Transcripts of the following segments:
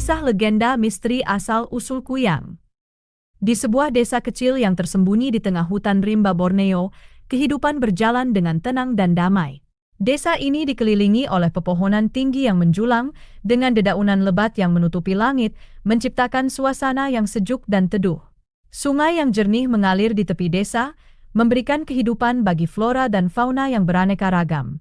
Kisah legenda misteri asal-usul Kuyang. Di sebuah desa kecil yang tersembunyi di tengah hutan rimba Borneo, kehidupan berjalan dengan tenang dan damai. Desa ini dikelilingi oleh pepohonan tinggi yang menjulang, dengan dedaunan lebat yang menutupi langit, menciptakan suasana yang sejuk dan teduh. Sungai yang jernih mengalir di tepi desa, memberikan kehidupan bagi flora dan fauna yang beraneka ragam.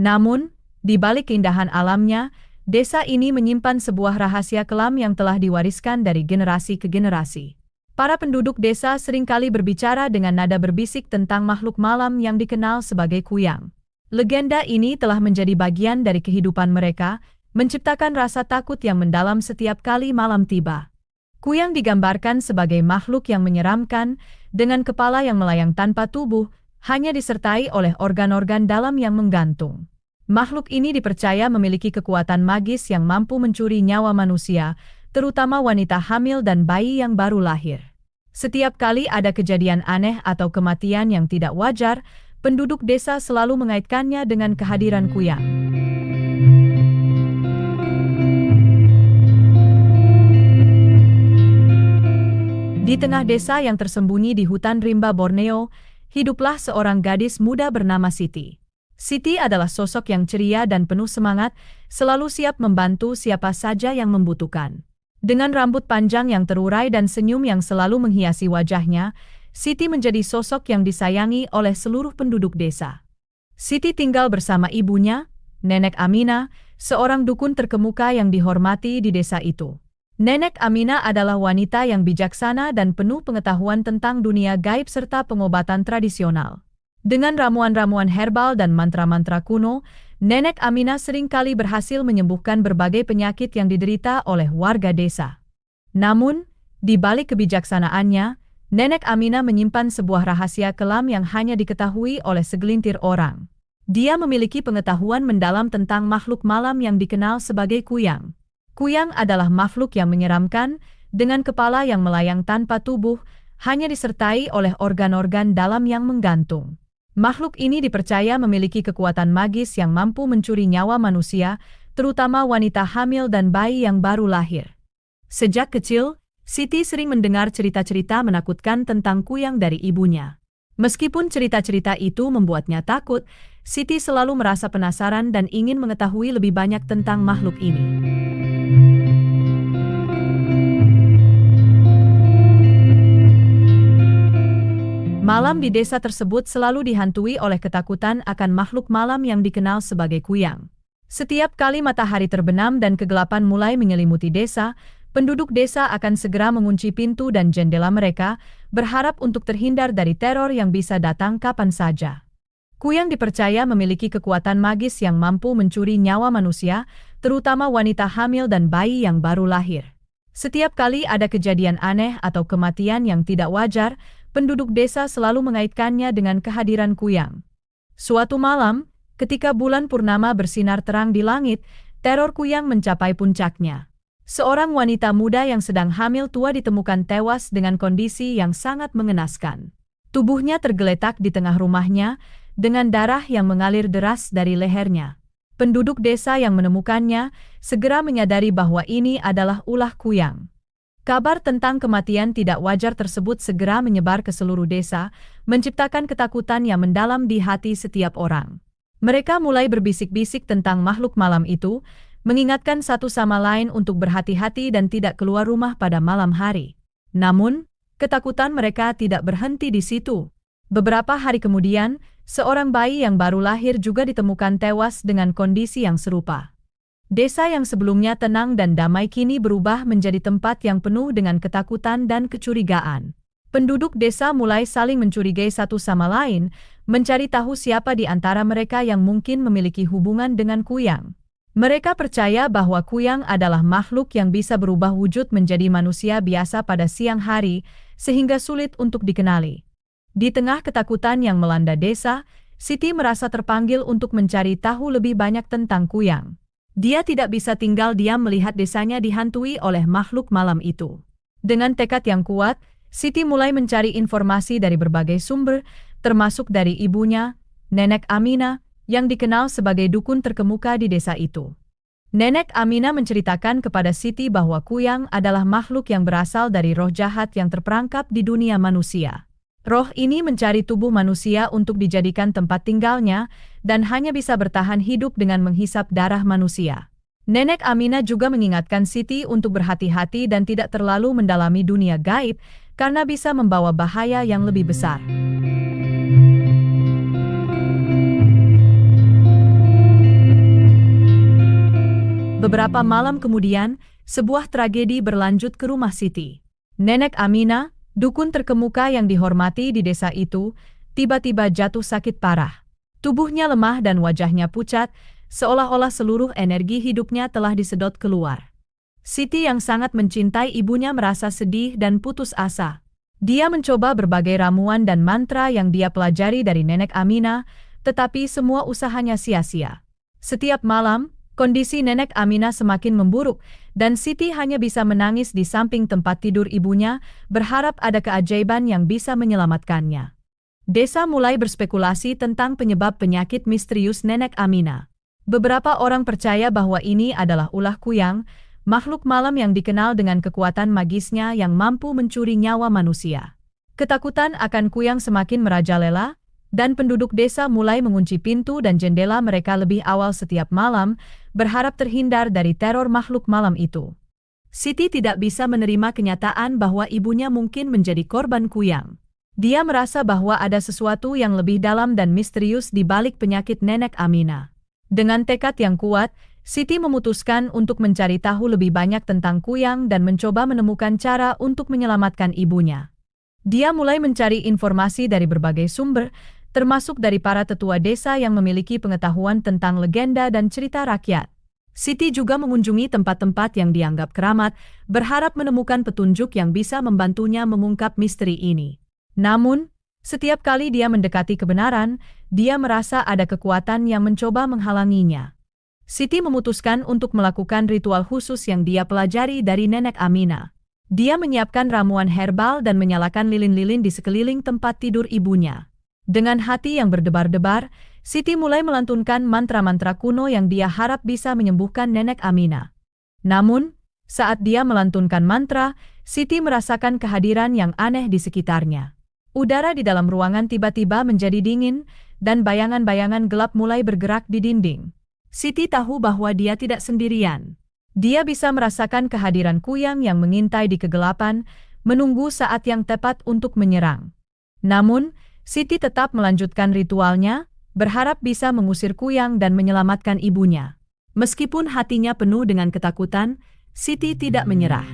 Namun, di balik keindahan alamnya, desa ini menyimpan sebuah rahasia kelam yang telah diwariskan dari generasi ke generasi. Para penduduk desa seringkali berbicara dengan nada berbisik tentang makhluk malam yang dikenal sebagai Kuyang. Legenda ini telah menjadi bagian dari kehidupan mereka, menciptakan rasa takut yang mendalam setiap kali malam tiba. Kuyang digambarkan sebagai makhluk yang menyeramkan, dengan kepala yang melayang tanpa tubuh, hanya disertai oleh organ-organ dalam yang menggantung. Makhluk ini dipercaya memiliki kekuatan magis yang mampu mencuri nyawa manusia, terutama wanita hamil dan bayi yang baru lahir. Setiap kali ada kejadian aneh atau kematian yang tidak wajar, penduduk desa selalu mengaitkannya dengan kehadiran Kuyang. Di tengah desa yang tersembunyi di hutan rimba Borneo, hiduplah seorang gadis muda bernama Siti. Siti adalah sosok yang ceria dan penuh semangat, selalu siap membantu siapa saja yang membutuhkan. Dengan rambut panjang yang terurai dan senyum yang selalu menghiasi wajahnya, Siti menjadi sosok yang disayangi oleh seluruh penduduk desa. Siti tinggal bersama ibunya, Nenek Amina, seorang dukun terkemuka yang dihormati di desa itu. Nenek Amina adalah wanita yang bijaksana dan penuh pengetahuan tentang dunia gaib serta pengobatan tradisional. Dengan ramuan-ramuan herbal dan mantra-mantra kuno, Nenek Amina seringkali berhasil menyembuhkan berbagai penyakit yang diderita oleh warga desa. Namun, di balik kebijaksanaannya, Nenek Amina menyimpan sebuah rahasia kelam yang hanya diketahui oleh segelintir orang. Dia memiliki pengetahuan mendalam tentang makhluk malam yang dikenal sebagai Kuyang. Kuyang adalah makhluk yang menyeramkan, dengan kepala yang melayang tanpa tubuh, hanya disertai oleh organ-organ dalam yang menggantung. Makhluk ini dipercaya memiliki kekuatan magis yang mampu mencuri nyawa manusia, terutama wanita hamil dan bayi yang baru lahir. Sejak kecil, Siti sering mendengar cerita-cerita menakutkan tentang Kuyang dari ibunya. Meskipun cerita-cerita itu membuatnya takut, Siti selalu merasa penasaran dan ingin mengetahui lebih banyak tentang makhluk ini. Malam di desa tersebut selalu dihantui oleh ketakutan akan makhluk malam yang dikenal sebagai Kuyang. Setiap kali matahari terbenam dan kegelapan mulai menyelimuti desa, penduduk desa akan segera mengunci pintu dan jendela mereka, berharap untuk terhindar dari teror yang bisa datang kapan saja. Kuyang dipercaya memiliki kekuatan magis yang mampu mencuri nyawa manusia, terutama wanita hamil dan bayi yang baru lahir. Setiap kali ada kejadian aneh atau kematian yang tidak wajar, penduduk desa selalu mengaitkannya dengan kehadiran Kuyang. Suatu malam, ketika bulan purnama bersinar terang di langit, teror Kuyang mencapai puncaknya. Seorang wanita muda yang sedang hamil tua ditemukan tewas dengan kondisi yang sangat mengenaskan. Tubuhnya tergeletak di tengah rumahnya, dengan darah yang mengalir deras dari lehernya. Penduduk desa yang menemukannya segera menyadari bahwa ini adalah ulah Kuyang. Kabar tentang kematian tidak wajar tersebut segera menyebar ke seluruh desa, menciptakan ketakutan yang mendalam di hati setiap orang. Mereka mulai berbisik-bisik tentang makhluk malam itu, mengingatkan satu sama lain untuk berhati-hati dan tidak keluar rumah pada malam hari. Namun, ketakutan mereka tidak berhenti di situ. Beberapa hari kemudian, seorang bayi yang baru lahir juga ditemukan tewas dengan kondisi yang serupa. Desa yang sebelumnya tenang dan damai kini berubah menjadi tempat yang penuh dengan ketakutan dan kecurigaan. Penduduk desa mulai saling mencurigai satu sama lain, mencari tahu siapa di antara mereka yang mungkin memiliki hubungan dengan Kuyang. Mereka percaya bahwa Kuyang adalah makhluk yang bisa berubah wujud menjadi manusia biasa pada siang hari, sehingga sulit untuk dikenali. Di tengah ketakutan yang melanda desa, Siti merasa terpanggil untuk mencari tahu lebih banyak tentang Kuyang. Dia tidak bisa tinggal diam melihat desanya dihantui oleh makhluk malam itu. Dengan tekad yang kuat, Siti mulai mencari informasi dari berbagai sumber, termasuk dari ibunya, Nenek Amina, yang dikenal sebagai dukun terkemuka di desa itu. Nenek Amina menceritakan kepada Siti bahwa Kuyang adalah makhluk yang berasal dari roh jahat yang terperangkap di dunia manusia. Roh ini mencari tubuh manusia untuk dijadikan tempat tinggalnya dan hanya bisa bertahan hidup dengan menghisap darah manusia. Nenek Amina juga mengingatkan Siti untuk berhati-hati dan tidak terlalu mendalami dunia gaib karena bisa membawa bahaya yang lebih besar. Beberapa malam kemudian, sebuah tragedi berlanjut ke rumah Siti. Nenek Amina, dukun terkemuka yang dihormati di desa itu, tiba-tiba jatuh sakit parah. Tubuhnya lemah dan wajahnya pucat, seolah-olah seluruh energi hidupnya telah disedot keluar. Siti yang sangat mencintai ibunya merasa sedih dan putus asa. Dia mencoba berbagai ramuan dan mantra yang dia pelajari dari Nenek Amina, tetapi semua usahanya sia-sia. Setiap malam, kondisi Nenek Amina semakin memburuk, dan Siti hanya bisa menangis di samping tempat tidur ibunya, berharap ada keajaiban yang bisa menyelamatkannya. Desa mulai berspekulasi tentang penyebab penyakit misterius Nenek Amina. Beberapa orang percaya bahwa ini adalah ulah Kuyang, makhluk malam yang dikenal dengan kekuatan magisnya yang mampu mencuri nyawa manusia. Ketakutan akan Kuyang semakin merajalela, dan penduduk desa mulai mengunci pintu dan jendela mereka lebih awal setiap malam, berharap terhindar dari teror makhluk malam itu. Siti tidak bisa menerima kenyataan bahwa ibunya mungkin menjadi korban Kuyang. Dia merasa bahwa ada sesuatu yang lebih dalam dan misterius di balik penyakit Nenek Amina. Dengan tekad yang kuat, Siti memutuskan untuk mencari tahu lebih banyak tentang Kuyang dan mencoba menemukan cara untuk menyelamatkan ibunya. Dia mulai mencari informasi dari berbagai sumber, termasuk dari para tetua desa yang memiliki pengetahuan tentang legenda dan cerita rakyat. Siti juga mengunjungi tempat-tempat yang dianggap keramat, berharap menemukan petunjuk yang bisa membantunya mengungkap misteri ini. Namun, setiap kali dia mendekati kebenaran, dia merasa ada kekuatan yang mencoba menghalanginya. Siti memutuskan untuk melakukan ritual khusus yang dia pelajari dari Nenek Amina. Dia menyiapkan ramuan herbal dan menyalakan lilin-lilin di sekeliling tempat tidur ibunya. Dengan hati yang berdebar-debar, Siti mulai melantunkan mantra-mantra kuno yang dia harap bisa menyembuhkan Nenek Amina. Namun, saat dia melantunkan mantra, Siti merasakan kehadiran yang aneh di sekitarnya. Udara di dalam ruangan tiba-tiba menjadi dingin, dan bayangan-bayangan gelap mulai bergerak di dinding. Siti tahu bahwa dia tidak sendirian. Dia bisa merasakan kehadiran Kuyang yang mengintai di kegelapan, menunggu saat yang tepat untuk menyerang. Namun, Siti tetap melanjutkan ritualnya, berharap bisa mengusir Kuyang dan menyelamatkan ibunya. Meskipun hatinya penuh dengan ketakutan, Siti tidak menyerah.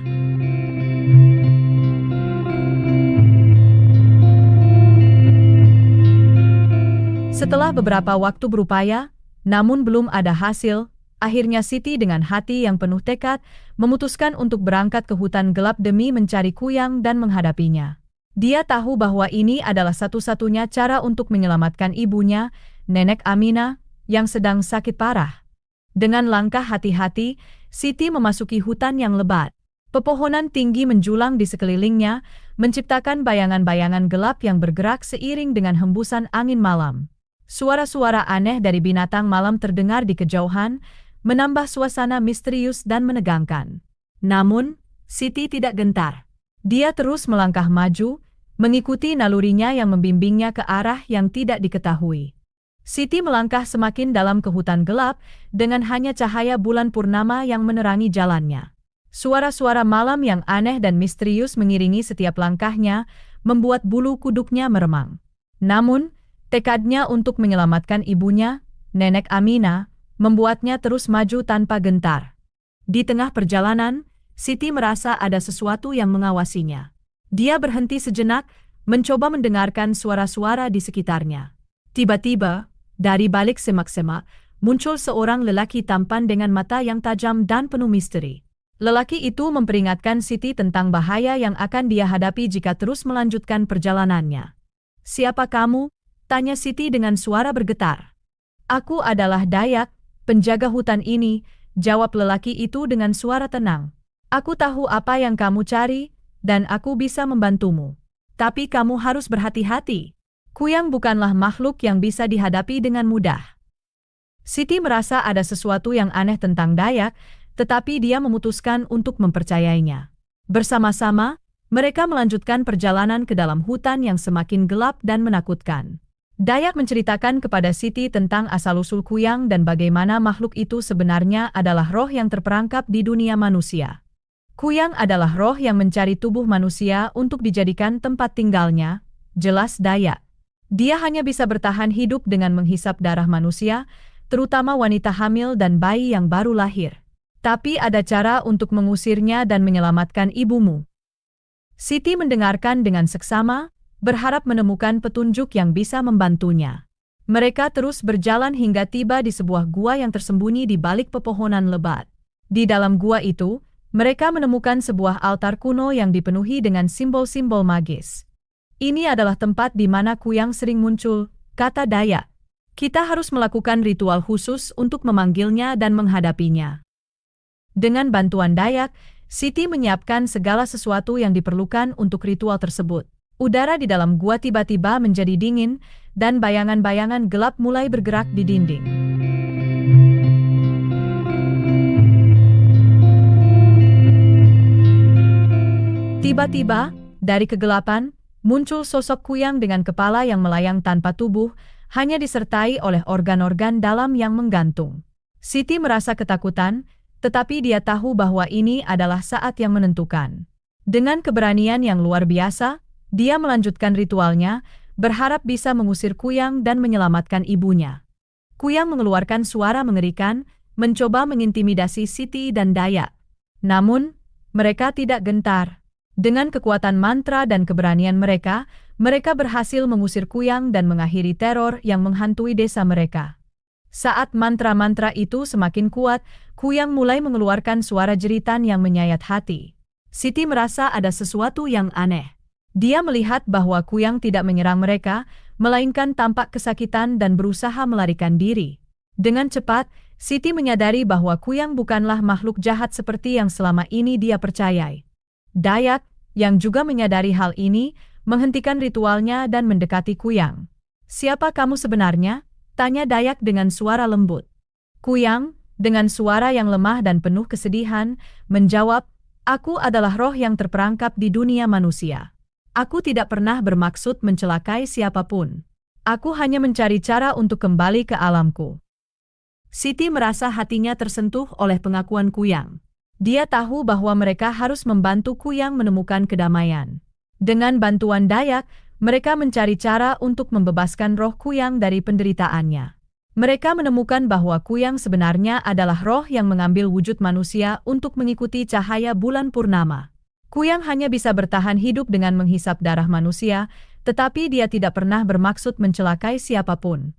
Setelah beberapa waktu berupaya, namun belum ada hasil, akhirnya Siti dengan hati yang penuh tekad, memutuskan untuk berangkat ke hutan gelap demi mencari Kuyang dan menghadapinya. Dia tahu bahwa ini adalah satu-satunya cara untuk menyelamatkan ibunya, Nenek Amina, yang sedang sakit parah. Dengan langkah hati-hati, Siti memasuki hutan yang lebat. Pepohonan tinggi menjulang di sekelilingnya, menciptakan bayangan-bayangan gelap yang bergerak seiring dengan hembusan angin malam. Suara-suara aneh dari binatang malam terdengar di kejauhan, menambah suasana misterius dan menegangkan. Namun, Siti tidak gentar. Dia terus melangkah maju, mengikuti nalurinya yang membimbingnya ke arah yang tidak diketahui. Siti melangkah semakin dalam ke hutan gelap, dengan hanya cahaya bulan purnama yang menerangi jalannya. Suara-suara malam yang aneh dan misterius mengiringi setiap langkahnya, membuat bulu kuduknya meremang. Namun, tekadnya untuk menyelamatkan ibunya, Nenek Amina, membuatnya terus maju tanpa gentar. Di tengah perjalanan, Siti merasa ada sesuatu yang mengawasinya. Dia berhenti sejenak, mencoba mendengarkan suara-suara di sekitarnya. Tiba-tiba, dari balik semak-semak, muncul seorang lelaki tampan dengan mata yang tajam dan penuh misteri. Lelaki itu memperingatkan Siti tentang bahaya yang akan dia hadapi jika terus melanjutkan perjalanannya. "Siapa kamu?" tanya Siti dengan suara bergetar. "Aku adalah Dayak, penjaga hutan ini," jawab lelaki itu dengan suara tenang. "Aku tahu apa yang kamu cari, dan aku bisa membantumu. Tapi kamu harus berhati-hati. Kuyang bukanlah makhluk yang bisa dihadapi dengan mudah." Siti merasa ada sesuatu yang aneh tentang Dayak, tetapi dia memutuskan untuk mempercayainya. Bersama-sama, mereka melanjutkan perjalanan ke dalam hutan yang semakin gelap dan menakutkan. Dayak menceritakan kepada Siti tentang asal-usul Kuyang dan bagaimana makhluk itu sebenarnya adalah roh yang terperangkap di dunia manusia. Kuyang adalah roh yang mencari tubuh manusia untuk dijadikan tempat tinggalnya, jelas Dayak. Dia hanya bisa bertahan hidup dengan menghisap darah manusia, terutama wanita hamil dan bayi yang baru lahir. Tapi ada cara untuk mengusirnya dan menyelamatkan ibumu. Siti mendengarkan dengan seksama, berharap menemukan petunjuk yang bisa membantunya. Mereka terus berjalan hingga tiba di sebuah gua yang tersembunyi di balik pepohonan lebat. Di dalam gua itu, mereka menemukan sebuah altar kuno yang dipenuhi dengan simbol-simbol magis. Ini adalah tempat di mana Kuyang sering muncul, kata Dayak. Kita harus melakukan ritual khusus untuk memanggilnya dan menghadapinya. Dengan bantuan Dayak, Siti menyiapkan segala sesuatu yang diperlukan untuk ritual tersebut. Udara di dalam gua tiba-tiba menjadi dingin, dan bayangan-bayangan gelap mulai bergerak di dinding. Tiba-tiba, dari kegelapan, muncul sosok Kuyang dengan kepala yang melayang tanpa tubuh, hanya disertai oleh organ-organ dalam yang menggantung. Siti merasa ketakutan, tetapi dia tahu bahwa ini adalah saat yang menentukan. Dengan keberanian yang luar biasa, dia melanjutkan ritualnya, berharap bisa mengusir Kuyang dan menyelamatkan ibunya. Kuyang mengeluarkan suara mengerikan, mencoba mengintimidasi Siti dan Dayak. Namun, mereka tidak gentar. Dengan kekuatan mantra dan keberanian mereka berhasil mengusir Kuyang dan mengakhiri teror yang menghantui desa mereka. Saat mantra-mantra itu semakin kuat, Kuyang mulai mengeluarkan suara jeritan yang menyayat hati. Siti merasa ada sesuatu yang aneh. Dia melihat bahwa Kuyang tidak menyerang mereka, melainkan tampak kesakitan dan berusaha melarikan diri. Dengan cepat, Siti menyadari bahwa Kuyang bukanlah makhluk jahat seperti yang selama ini dia percayai. Dayak, yang juga menyadari hal ini, menghentikan ritualnya dan mendekati Kuyang. "Siapa kamu sebenarnya?" tanya Dayak dengan suara lembut. Kuyang, dengan suara yang lemah dan penuh kesedihan, menjawab, "Aku adalah roh yang terperangkap di dunia manusia. Aku tidak pernah bermaksud mencelakai siapapun. Aku hanya mencari cara untuk kembali ke alamku." Siti merasa hatinya tersentuh oleh pengakuan Kuyang. Dia tahu bahwa mereka harus membantu Kuyang menemukan kedamaian. Dengan bantuan Dayak, mereka mencari cara untuk membebaskan roh Kuyang dari penderitaannya. Mereka menemukan bahwa Kuyang sebenarnya adalah roh yang mengambil wujud manusia untuk mengikuti cahaya bulan purnama. Kuyang hanya bisa bertahan hidup dengan menghisap darah manusia, tetapi dia tidak pernah bermaksud mencelakai siapapun.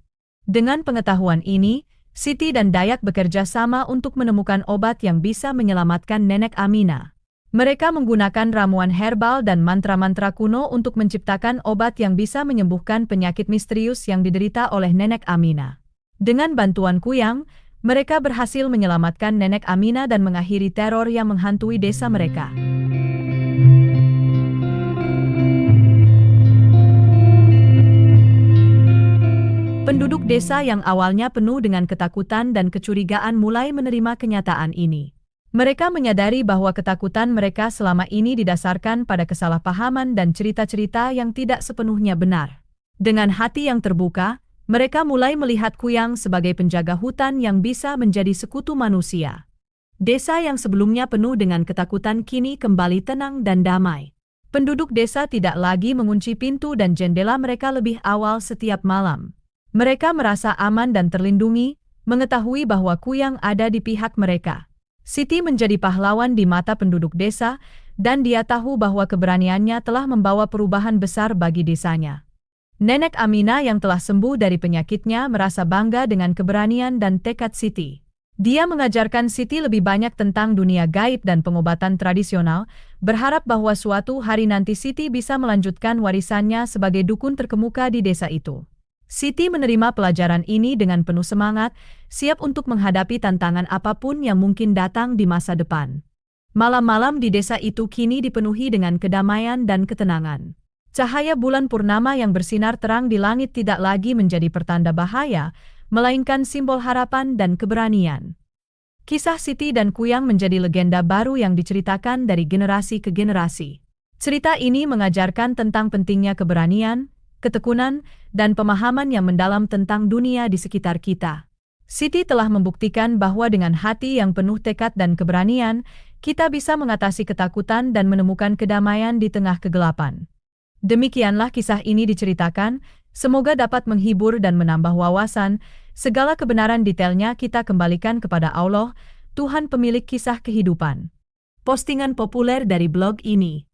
Dengan pengetahuan ini, Siti dan Dayak bekerja sama untuk menemukan obat yang bisa menyelamatkan Nenek Amina. Mereka menggunakan ramuan herbal dan mantra-mantra kuno untuk menciptakan obat yang bisa menyembuhkan penyakit misterius yang diderita oleh Nenek Amina. Dengan bantuan Kuyang, mereka berhasil menyelamatkan Nenek Amina dan mengakhiri teror yang menghantui desa mereka. Penduduk desa yang awalnya penuh dengan ketakutan dan kecurigaan mulai menerima kenyataan ini. Mereka menyadari bahwa ketakutan mereka selama ini didasarkan pada kesalahpahaman dan cerita-cerita yang tidak sepenuhnya benar. Dengan hati yang terbuka, mereka mulai melihat Kuyang sebagai penjaga hutan yang bisa menjadi sekutu manusia. Desa yang sebelumnya penuh dengan ketakutan kini kembali tenang dan damai. Penduduk desa tidak lagi mengunci pintu dan jendela mereka lebih awal setiap malam. Mereka merasa aman dan terlindungi, mengetahui bahwa Kuyang ada di pihak mereka. Siti menjadi pahlawan di mata penduduk desa, dan dia tahu bahwa keberaniannya telah membawa perubahan besar bagi desanya. Nenek Amina yang telah sembuh dari penyakitnya merasa bangga dengan keberanian dan tekad Siti. Dia mengajarkan Siti lebih banyak tentang dunia gaib dan pengobatan tradisional, berharap bahwa suatu hari nanti Siti bisa melanjutkan warisannya sebagai dukun terkemuka di desa itu. Siti menerima pelajaran ini dengan penuh semangat, siap untuk menghadapi tantangan apapun yang mungkin datang di masa depan. Malam-malam di desa itu kini dipenuhi dengan kedamaian dan ketenangan. Cahaya bulan purnama yang bersinar terang di langit tidak lagi menjadi pertanda bahaya, melainkan simbol harapan dan keberanian. Kisah Siti dan Kuyang menjadi legenda baru yang diceritakan dari generasi ke generasi. Cerita ini mengajarkan tentang pentingnya keberanian, ketekunan, dan pemahaman yang mendalam tentang dunia di sekitar kita. Siti telah membuktikan bahwa dengan hati yang penuh tekad dan keberanian, kita bisa mengatasi ketakutan dan menemukan kedamaian di tengah kegelapan. Demikianlah kisah ini diceritakan, semoga dapat menghibur dan menambah wawasan. Segala kebenaran detailnya kita kembalikan kepada Allah, Tuhan pemilik kisah kehidupan. Postingan populer dari blog ini.